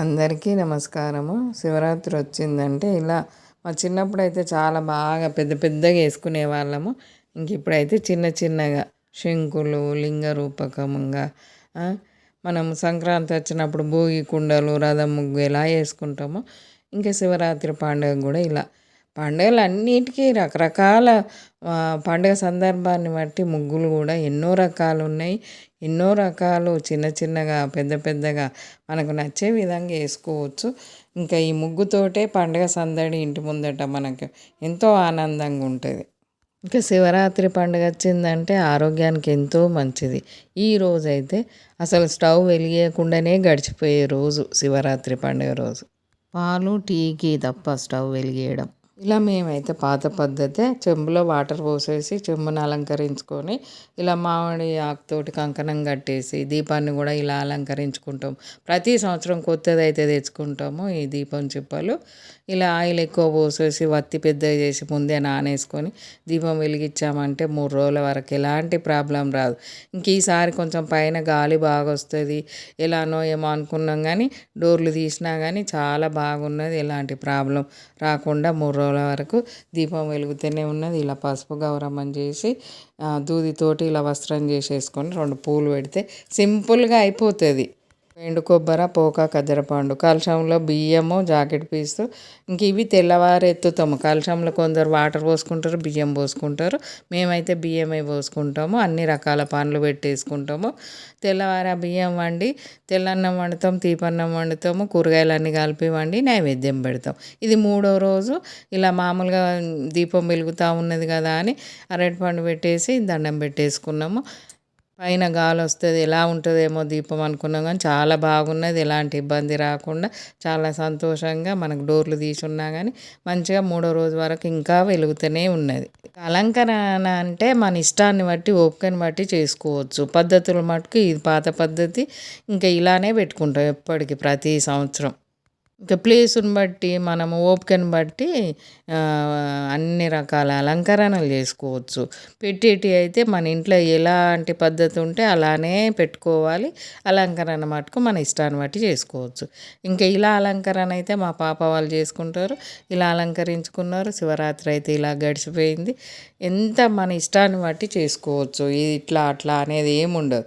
అందరికీ నమస్కారము. శివరాత్రి వచ్చిందంటే ఇలా మా చిన్నప్పుడు అయితే చాలా బాగా పెద్ద పెద్దగా వేసుకునే వాళ్ళము. ఇంక ఇప్పుడైతే చిన్న చిన్నగా శంకులు లింగ రూపకంగా మనం సంక్రాంతి వచ్చినప్పుడు భోగి కుండలు రథం ముగ్గు ఎలా వేసుకుంటామో ఇంకా శివరాత్రి పండుగ కూడా ఇలా పండుగలు అన్నిటికీ రకరకాల పండుగ సందర్భాన్ని బట్టి ముగ్గులు కూడా ఎన్నో రకాలు ఉన్నాయి. ఎన్నో రకాలు చిన్న చిన్నగా పెద్ద పెద్దగా మనకు నచ్చే విధంగా వేసుకోవచ్చు. ఇంకా ఈ ముగ్గుతోటే పండుగ సందడి ఇంటి ముందట మనకు ఎంతో ఆనందంగా ఉంటుంది. ఇంకా శివరాత్రి పండుగ వచ్చిందంటే ఆరోగ్యానికి ఎంతో మంచిది. ఈ రోజైతే అసలు స్టవ్ వెలిగేయకుండానే గడిచిపోయే రోజు శివరాత్రి పండుగ రోజు. పాలు టీకి తప్ప స్టవ్ వెలిగేయడం ఇలా మేమైతే పాత పద్ధతే చెంబులో వాటర్ పోసేసి చెంబును అలంకరించుకొని ఇలా మామిడి ఆకుతోటి కంకణం కట్టేసి దీపాన్ని కూడా ఇలా అలంకరించుకుంటాం. ప్రతి సంవత్సరం కొత్తది అయితే తెచ్చుకుంటాము. ఈ దీపం చిప్పలు ఇలా ఆయిల్ ఎక్కువ పోసేసి వత్తి పెద్దగా చేసి ముందే నానేసుకొని దీపం వెలిగించామంటే 3 రోజుల వరకు ఎలాంటి ప్రాబ్లం రాదు. ఇంక ఈసారి కొంచెం పైన గాలి బాగా వస్తుంది ఎలానో ఏమో అనుకున్నాం, కానీ డోర్లు తీసినా కానీ చాలా బాగున్నది. ఎలాంటి ప్రాబ్లం రాకుండా 3 రోజుల వరకు దీపం వెలుగుతూనే ఉన్నది. ఇలా పసుపు గౌరమ్మని చేసి దూదితోటి ఇలా వస్త్రం చేసేసుకొని 2 పూలు పెడితే సింపుల్గా అయిపోతుంది. ఎండు కొబ్బరి పోక కజరపండు కలశంలో బియ్యము జాకెట్ పీసు ఇంక ఇవి తెల్లవారు ఎత్తుతాము. కలశంలో కొందరు వాటర్ పోసుకుంటారు, బియ్యం పోసుకుంటారు. మేమైతే బియ్యమే పోసుకుంటాము. అన్ని రకాల పండ్లు పెట్టేసుకుంటాము. తెల్లవారు బియ్యం వండి తెల్లన్నం వండుతాం, తీపన్నం వండుతాము, కూరగాయలన్నీ కలిపి వండి నైవేద్యం పెడతాం. ఇది 3వ రోజు ఇలా మామూలుగా దీపం వెలుగుతూ ఉన్నది కదా అని అరటిపండు పెట్టేసి దండం పెట్టేసుకున్నాము. పైన గాలి వస్తుంది ఎలా ఉంటుందేమో దీపం అనుకున్నాం, కానీ చాలా బాగున్నది. ఎలాంటి ఇబ్బంది రాకుండా చాలా సంతోషంగా మనకు డోర్లు తీసి ఉన్నా కానీ మంచిగా 3వ రోజు వరకు ఇంకా వెలుగుతూనే ఉన్నది. అలంకరణ అంటే మన ఇష్టాన్ని బట్టి ఓపికని బట్టి చేసుకోవచ్చు. పద్ధతుల మటుకు ఇది పాత పద్ధతి. ఇంకా ఇలానే పెట్టుకుంటాం ఎప్పటికీ ప్రతి సంవత్సరం. ఇంకా ప్లేసుని బట్టి మనము ఓపికని బట్టి అన్ని రకాల అలంకరణలు చేసుకోవచ్చు. పెట్టేటి అయితే మన ఇంట్లో ఎలాంటి పద్ధతి ఉంటే అలానే పెట్టుకోవాలి. అలంకరణ మటుకు మన ఇష్టాన్ని బట్టి చేసుకోవచ్చు. ఇంకా ఇలా అలంకరణ అయితే మా పాప వాళ్ళు చేసుకుంటారు. ఇలా అలంకరించుకున్నారు. శివరాత్రి అయితే ఇలా గడిచిపోయింది. ఎంత మన ఇష్టాన్ని బట్టి చేసుకోవచ్చు. ఇది ఇట్లా అట్లా అనేది ఏముండదు.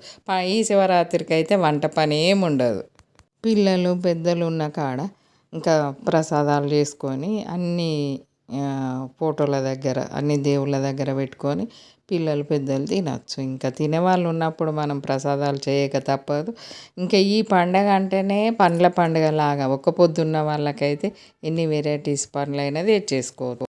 ఈ శివరాత్రికి అయితే వంట పని ఏముండదు. పిల్లలు పెద్దలు ఉన్న కాడ ఇంకా ప్రసాదాలు చేసుకొని అన్ని ఫోటోల దగ్గర అన్ని దేవుళ్ళ దగ్గర పెట్టుకొని పిల్లలు పెద్దలు తినచ్చు. ఇంకా తినేవాళ్ళు ఉన్నప్పుడు మనం ప్రసాదాలు చేయక తప్పదు. ఇంకా ఈ పండగ అంటేనే పండ్ల పండుగ లాగా ఒక్క పొద్దున్న వాళ్ళకైతే ఎన్ని వెరైటీస్ పండ్లు అయినా తెచ్చేసుకోవచ్చు.